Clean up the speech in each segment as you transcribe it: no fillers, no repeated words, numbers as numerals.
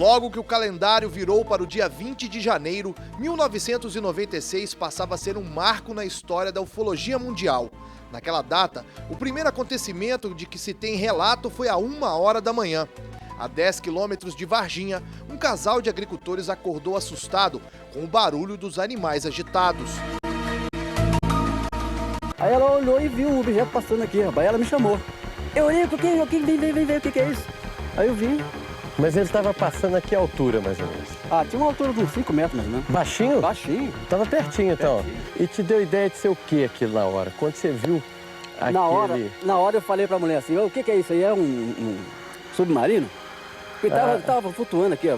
Logo que o calendário virou para o dia 20 de janeiro, 1996 passava a ser um marco na história da ufologia mundial. Naquela data, o primeiro acontecimento de que se tem relato foi a 1h da manhã. A 10 quilômetros de Varginha, um casal de agricultores acordou assustado com o barulho dos animais agitados. Aí ela olhou e viu um objeto passando aqui, rapaz. Aí ela me chamou. Eu olhei, vem, o que é isso? Aí eu vi. Mas ele estava passando a que altura, mais ou menos? Tinha uma altura de uns 5 metros, mais ou menos. Baixinho? Baixinho. Tava pertinho, então. Pertinho. E te deu ideia de ser o que aquilo na hora? Quando você viu aquele... Na hora eu falei pra mulher assim, o que é isso aí? É um submarino? Porque tava flutuando aqui, ó.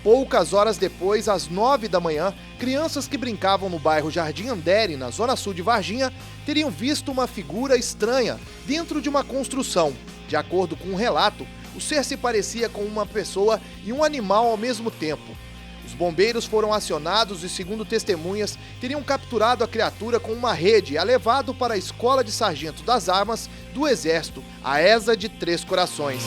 Poucas horas depois, às 9 da manhã, crianças que brincavam no bairro Jardim Andere, na zona sul de Varginha, teriam visto uma figura estranha dentro de uma construção. De acordo com um relato, o ser se parecia com uma pessoa e um animal ao mesmo tempo. Os bombeiros foram acionados e, segundo testemunhas, teriam capturado a criatura com uma rede e a levado para a Escola de Sargento das Armas do Exército, a ESA de Três Corações.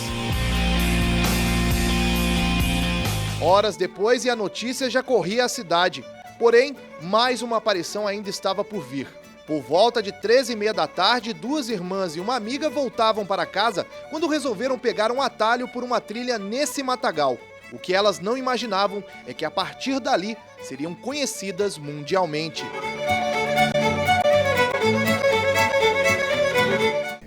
Horas depois, e a notícia já corria a cidade. Porém, mais uma aparição ainda estava por vir. Por volta de 13h30 da tarde, duas irmãs e uma amiga voltavam para casa quando resolveram pegar um atalho por uma trilha nesse matagal. O que elas não imaginavam é que a partir dali seriam conhecidas mundialmente.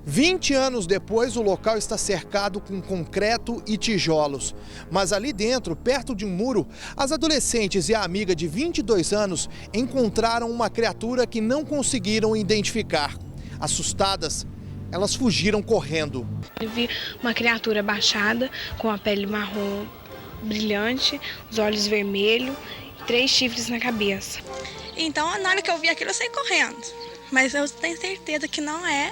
20 anos depois, o local está cercado com concreto e tijolos. Mas ali dentro, perto de um muro, as adolescentes e a amiga de 22 anos encontraram uma criatura que não conseguiram identificar. Assustadas, elas fugiram correndo. Eu vi uma criatura baixada, com a pele marrom brilhante, os olhos vermelhos e 3 chifres na cabeça. Então, na hora que eu vi aquilo, eu saí correndo. Mas eu tenho certeza que não é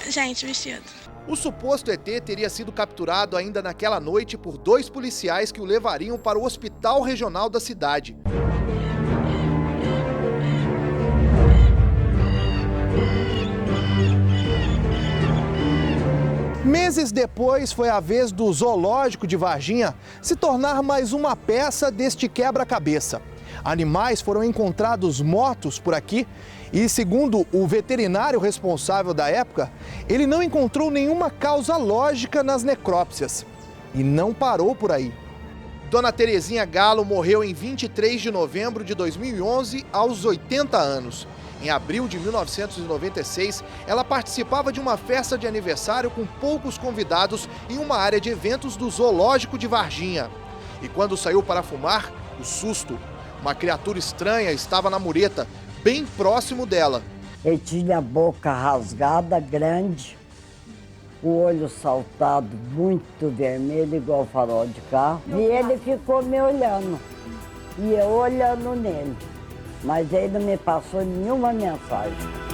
gente vestido. O suposto ET teria sido capturado ainda naquela noite por 2 policiais que o levariam para o hospital regional da cidade. Meses depois, foi a vez do Zoológico de Varginha se tornar mais uma peça deste quebra-cabeça. Animais foram encontrados mortos por aqui e, segundo o veterinário responsável da época, ele não encontrou nenhuma causa lógica nas necrópsias. E não parou por aí. Dona Terezinha Galo morreu em 23 de novembro de 2011, aos 80 anos. Em abril de 1996, ela participava de uma festa de aniversário com poucos convidados em uma área de eventos do Zoológico de Varginha. E quando saiu para fumar, o susto. Uma criatura estranha estava na mureta, bem próximo dela. Ele tinha a boca rasgada, grande, o olho saltado, muito vermelho, igual farol de carro. E ele ficou me olhando, e eu olhando nele. Mas ele não me passou nenhuma mensagem.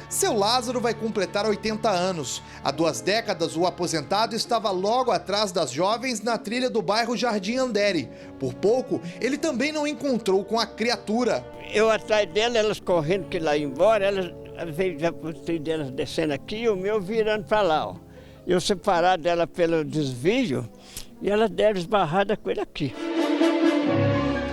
Seu Lázaro vai completar 80 anos. Há 2 décadas, o aposentado estava logo atrás das jovens na trilha do bairro Jardim Andere. Por pouco, ele também não encontrou com a criatura. Eu atrás dela, elas correndo que lá ia embora, elas veio já o trio delas descendo aqui e o meu virando para lá, ó. Eu separado dela pelo desvio e elas deram esbarrada com ele aqui.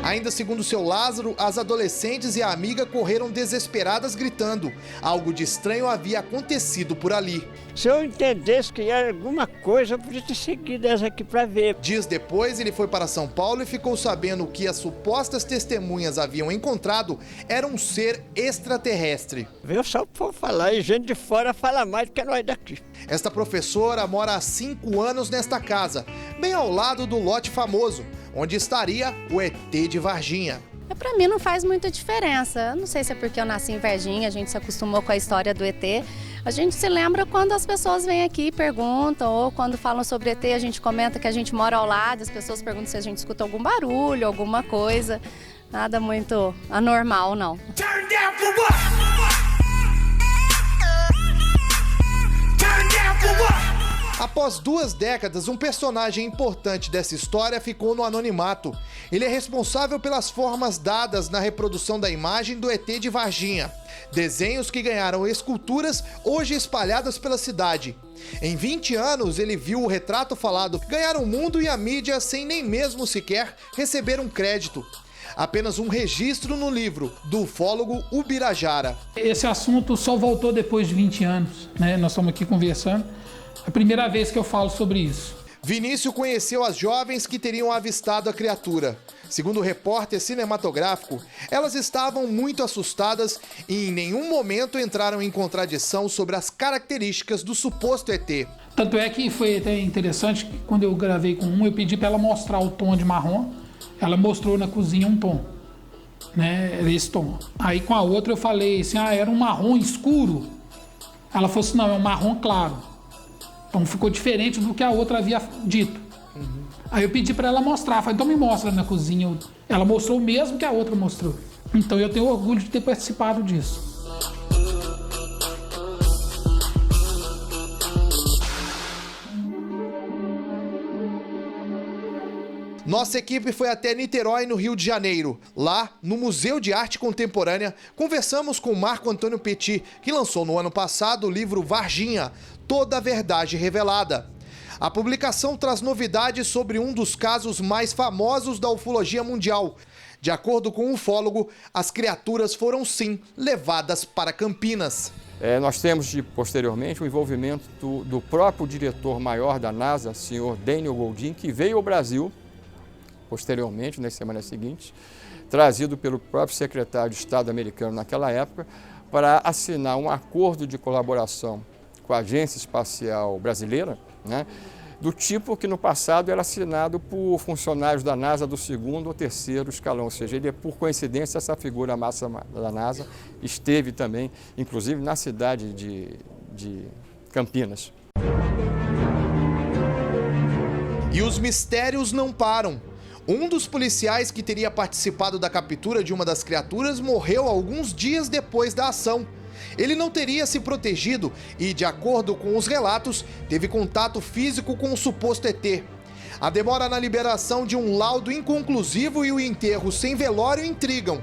Ainda segundo seu Lázaro, as adolescentes e a amiga correram desesperadas gritando. Algo de estranho havia acontecido por ali. Se eu entendesse que era alguma coisa, eu podia ter seguido essa aqui para ver. Dias depois, ele foi para São Paulo e ficou sabendo que as supostas testemunhas haviam encontrado era um ser extraterrestre. Veio só por falar, e gente de fora fala mais do que nós daqui. Esta professora mora há 5 anos nesta casa, bem ao lado do lote famoso, onde estaria o ET de Varginha. Pra mim não faz muita diferença. Eu não sei se é porque eu nasci em Varginha, a gente se acostumou com a história do ET. A gente se lembra quando as pessoas vêm aqui e perguntam, ou quando falam sobre ET, a gente comenta que a gente mora ao lado, as pessoas perguntam se a gente escuta algum barulho, alguma coisa. Nada muito anormal, não. Turn down for what? Turn down for what? Após 2 décadas, um personagem importante dessa história ficou no anonimato. Ele é responsável pelas formas dadas na reprodução da imagem do ET de Varginha. Desenhos que ganharam esculturas hoje espalhadas pela cidade. Em 20 anos, ele viu o retrato falado ganhar o mundo e a mídia sem nem mesmo sequer receber um crédito. Apenas um registro no livro do ufólogo Ubirajara. Esse assunto só voltou depois de 20 anos, né? Nós estamos aqui conversando. É a primeira vez que eu falo sobre isso. Vinícius conheceu as jovens que teriam avistado a criatura. Segundo o repórter cinematográfico, elas estavam muito assustadas e em nenhum momento entraram em contradição sobre as características do suposto ET. Tanto é que foi até interessante que quando eu gravei com eu pedi para ela mostrar o tom de marrom. Ela mostrou na cozinha um tom, né? Esse tom. Aí com a outra eu falei assim, era um marrom escuro. Ela falou assim, não, é um marrom claro. Então ficou diferente do que a outra havia dito. Aí eu pedi para ela mostrar, falei, então me mostra na cozinha. Ela mostrou o mesmo que a outra mostrou. Então eu tenho orgulho de ter participado disso. Nossa equipe foi até Niterói, no Rio de Janeiro. Lá, no Museu de Arte Contemporânea, conversamos com Marco Antônio Petit, que lançou no ano passado o livro Varginha, Toda a Verdade Revelada. A publicação traz novidades sobre um dos casos mais famosos da ufologia mundial. De acordo com o ufólogo, as criaturas foram sim levadas para Campinas. Nós temos, posteriormente, o envolvimento do próprio diretor-maior da NASA, senhor Daniel Goldin, que veio ao Brasil, posteriormente, nas semanas seguintes, trazido pelo próprio secretário de Estado americano naquela época, para assinar um acordo de colaboração com a Agência Espacial Brasileira, né, do tipo que no passado era assinado por funcionários da NASA do 2º ou 3º escalão, ou seja, ele, por coincidência, essa figura máxima da NASA esteve também, inclusive, na cidade de Campinas. E os mistérios não param. Um dos policiais que teria participado da captura de uma das criaturas morreu alguns dias depois da ação. Ele não teria se protegido e, de acordo com os relatos, teve contato físico com o suposto ET. A demora na liberação de um laudo inconclusivo e o enterro sem velório intrigam.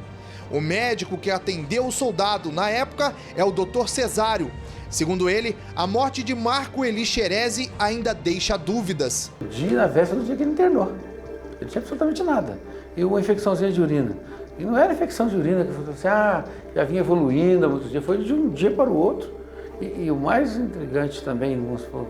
O médico que atendeu o soldado na época é o Dr. Cesário. Segundo ele, a morte de Marco Eli Xerezi ainda deixa dúvidas. Na véspera do dia que ele internou. Ele não tinha absolutamente nada. E uma infecçãozinha de urina. E não era infecção de urina que falou assim, já vinha evoluindo há muitos dias. Foi de um dia para o outro. E o mais intrigante também, vamos supor,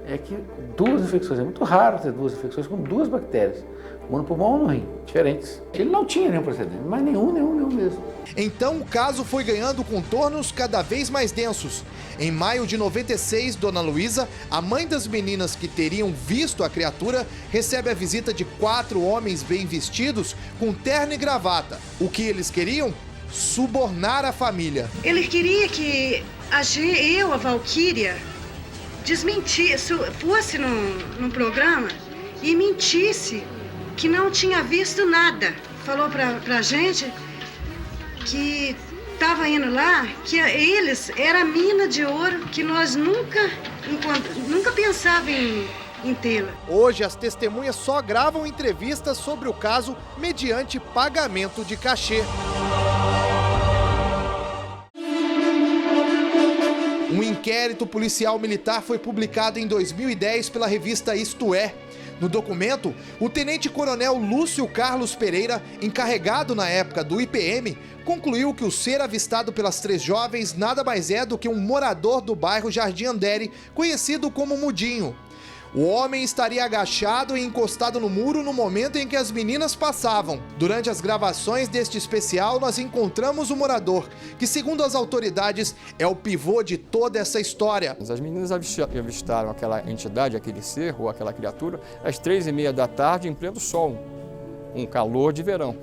é que duas infecções, é muito raro ter duas infecções com duas bactérias. Uma no pulmão ou no rim, diferentes. Ele não tinha nenhum precedente, mas nenhum mesmo. Então o caso foi ganhando contornos cada vez mais densos. Em maio de 96, Dona Luísa, a mãe das meninas que teriam visto a criatura, recebe a visita de 4 homens bem vestidos com terno e gravata. O que eles queriam? Subornar a família. Ele queria que a Valquíria, fosse num programa e mentisse que não tinha visto nada. Falou pra gente que estava indo lá, que eles era a mina de ouro que nós nunca pensava em tê-la. Hoje as testemunhas só gravam entrevistas sobre o caso mediante pagamento de cachê. Um inquérito policial militar foi publicado em 2010 pela revista Isto É. No documento, o tenente-coronel Lúcio Carlos Pereira, encarregado na época do IPM, concluiu que o ser avistado pelas 3 jovens nada mais é do que um morador do bairro Jardim Andere, conhecido como Mudinho. O homem estaria agachado e encostado no muro no momento em que as meninas passavam. Durante as gravações deste especial, nós encontramos o morador, que, segundo as autoridades, é o pivô de toda essa história. As meninas avistaram aquela entidade, aquele ser ou aquela criatura, às 3h30 da tarde, em pleno sol, um calor de verão.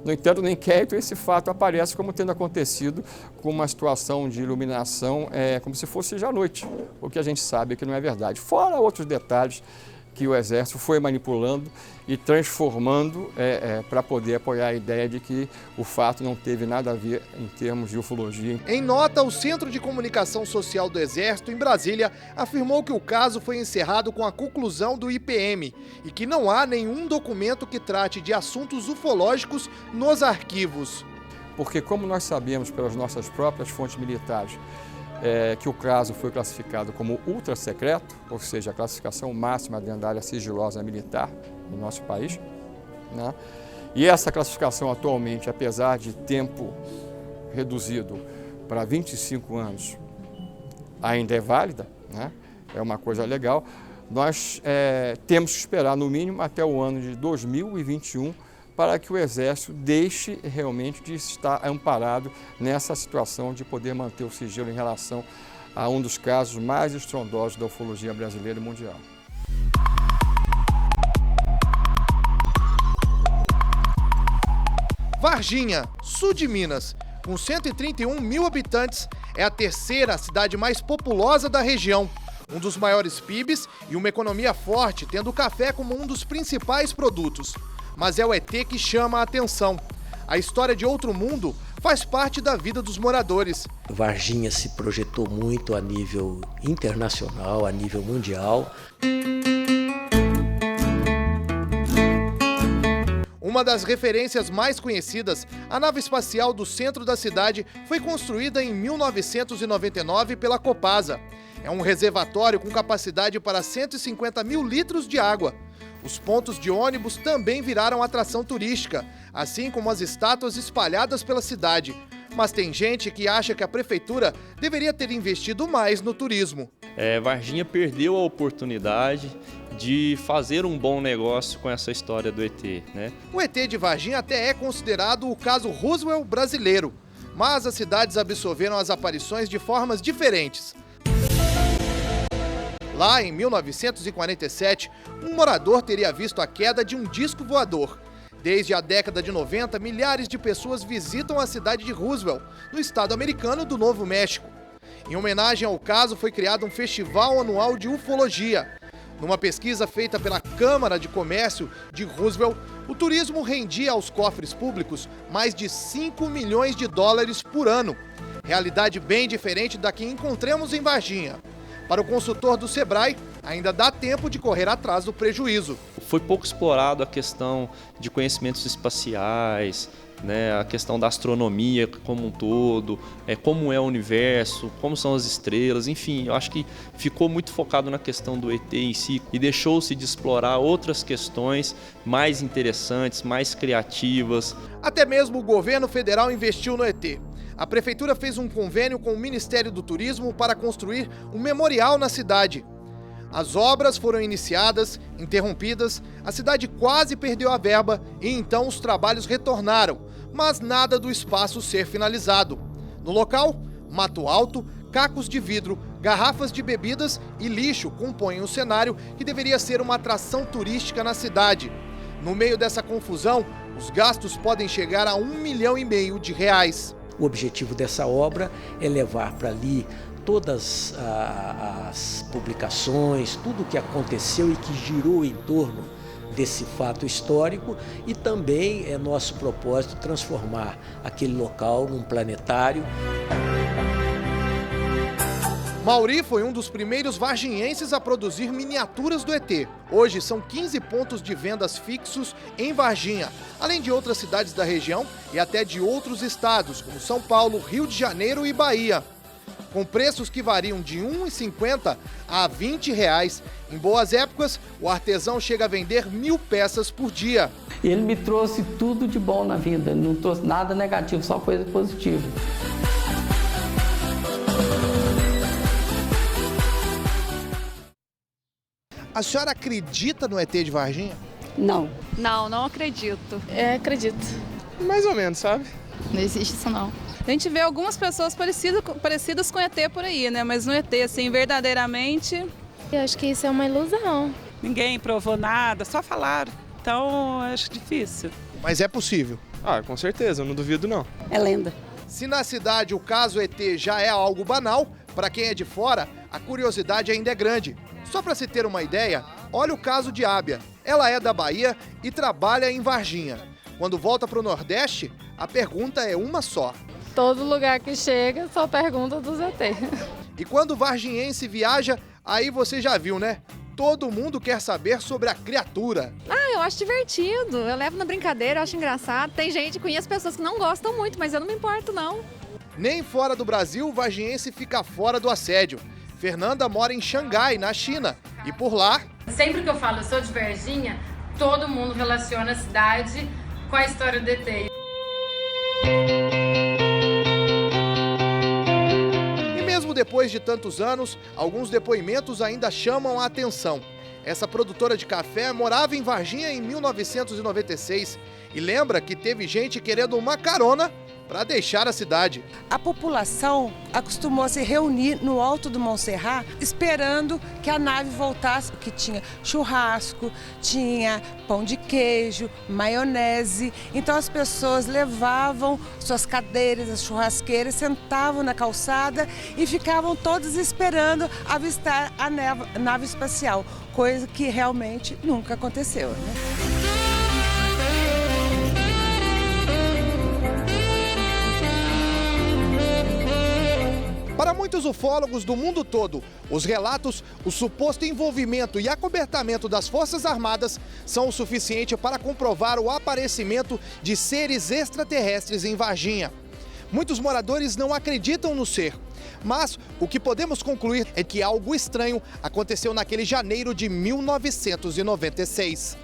No entanto, no inquérito, esse fato aparece como tendo acontecido com uma situação de iluminação como se fosse já à noite, o que a gente sabe que não é verdade. Fora outros detalhes que o Exército foi manipulando e transformando para poder apoiar a ideia de que o fato não teve nada a ver em termos de ufologia. Em nota, o Centro de Comunicação Social do Exército, em Brasília, afirmou que o caso foi encerrado com a conclusão do IPM e que não há nenhum documento que trate de assuntos ufológicos nos arquivos. porque como nós sabemos pelas nossas próprias fontes militares, que o caso foi classificado como ultra secreto, ou seja, a classificação máxima dentro da área sigilosa militar no nosso país, né? E essa classificação atualmente, apesar de tempo reduzido para 25 anos, ainda é válida, né? É uma coisa legal. Nós temos que esperar no mínimo até o ano de 2021 para que o Exército deixe realmente de estar amparado nessa situação de poder manter o sigilo em relação a um dos casos mais estrondosos da ufologia brasileira e mundial. Varginha, sul de Minas, com 131 mil habitantes, é a terceira cidade mais populosa da região. Um dos maiores PIBs e uma economia forte, tendo o café como um dos principais produtos. Mas é o ET que chama a atenção. A história de outro mundo faz parte da vida dos moradores. Varginha se projetou muito a nível internacional, a nível mundial. Uma das referências mais conhecidas, a nave espacial do centro da cidade foi construída em 1999 pela Copasa. É um reservatório com capacidade para 150 mil litros de água. Os pontos de ônibus também viraram atração turística, assim como as estátuas espalhadas pela cidade. Mas tem gente que acha que a prefeitura deveria ter investido mais no turismo. Varginha perdeu a oportunidade de fazer um bom negócio com essa história do ET, né? O ET de Varginha até é considerado o caso Roswell brasileiro, mas as cidades absorveram as aparições de formas diferentes. Lá em 1947, um morador teria visto a queda de um disco voador. Desde a década de 90, milhares de pessoas visitam a cidade de Roswell, no estado americano do Novo México. Em homenagem ao caso, foi criado um festival anual de ufologia. Numa pesquisa feita pela Câmara de Comércio de Roswell, o turismo rendia aos cofres públicos mais de 5 milhões de dólares por ano. Realidade bem diferente da que encontramos em Varginha. Para o consultor do Sebrae, ainda dá tempo de correr atrás do prejuízo. Foi pouco explorado a questão de conhecimentos espaciais, né, a questão da astronomia como um todo, como é o universo, como são as estrelas, enfim, eu acho que ficou muito focado na questão do ET em si e deixou-se de explorar outras questões mais interessantes, mais criativas. Até mesmo o governo federal investiu no ET. A prefeitura fez um convênio com o Ministério do Turismo para construir um memorial na cidade. As obras foram iniciadas, interrompidas, a cidade quase perdeu a verba e então os trabalhos retornaram, mas nada do espaço ser finalizado. No local, mato alto, cacos de vidro, garrafas de bebidas e lixo compõem o cenário que deveria ser uma atração turística na cidade. No meio dessa confusão, os gastos podem chegar a R$ 1,5 milhão de reais. O objetivo dessa obra é levar para ali todas as publicações, tudo o que aconteceu e que girou em torno desse fato histórico, e também é nosso propósito transformar aquele local num planetário. Mauri foi um dos primeiros varginhenses a produzir miniaturas do ET. Hoje são 15 pontos de vendas fixos em Varginha, além de outras cidades da região e até de outros estados, como São Paulo, Rio de Janeiro e Bahia. Com preços que variam de R$ 1,50 a R$ 20. Em boas épocas, o artesão chega a vender 1.000 peças por dia. Ele me trouxe tudo de bom na vida, não trouxe nada negativo, só coisa positiva. A senhora acredita no ET de Varginha? Não. Não acredito. Acredito. Mais ou menos, sabe? Não existe isso, não. A gente vê algumas pessoas parecidas com ET por aí, né? Mas no ET, assim, verdadeiramente... Eu acho que isso é uma ilusão. Ninguém provou nada, só falaram. Então, acho difícil. Mas é possível. Com certeza, eu não duvido não. É lenda. Se na cidade o caso ET já é algo banal, para quem é de fora, a curiosidade ainda é grande. Só para se ter uma ideia, olha o caso de Ábia. Ela é da Bahia e trabalha em Varginha. Quando volta para o Nordeste, a pergunta é uma só. Todo lugar que chega só pergunta dos ET. E quando o varginhense viaja, aí você já viu, né? Todo mundo quer saber sobre a criatura. Eu acho divertido, eu levo na brincadeira, eu acho engraçado. Tem gente, conheço pessoas que não gostam muito, mas eu não me importo não. Nem fora do Brasil o varginhense fica fora do assédio. Fernanda mora em Xangai, na China, e por lá... Sempre que eu falo eu sou de Varginha, todo mundo relaciona a cidade com a história do ET. E mesmo depois de tantos anos, alguns depoimentos ainda chamam a atenção. Essa produtora de café morava em Varginha em 1996 e lembra que teve gente querendo uma carona para deixar a cidade. A população acostumou a se reunir no alto do Monserrat esperando que a nave voltasse, porque tinha churrasco, tinha pão de queijo, maionese. Então as pessoas levavam suas cadeiras, as churrasqueiras, sentavam na calçada e ficavam todos esperando avistar a nave espacial, coisa que realmente nunca aconteceu, né? Para muitos ufólogos do mundo todo, os relatos, o suposto envolvimento e acobertamento das Forças Armadas são o suficiente para comprovar o aparecimento de seres extraterrestres em Varginha. Muitos moradores não acreditam no ser, mas o que podemos concluir é que algo estranho aconteceu naquele janeiro de 1996.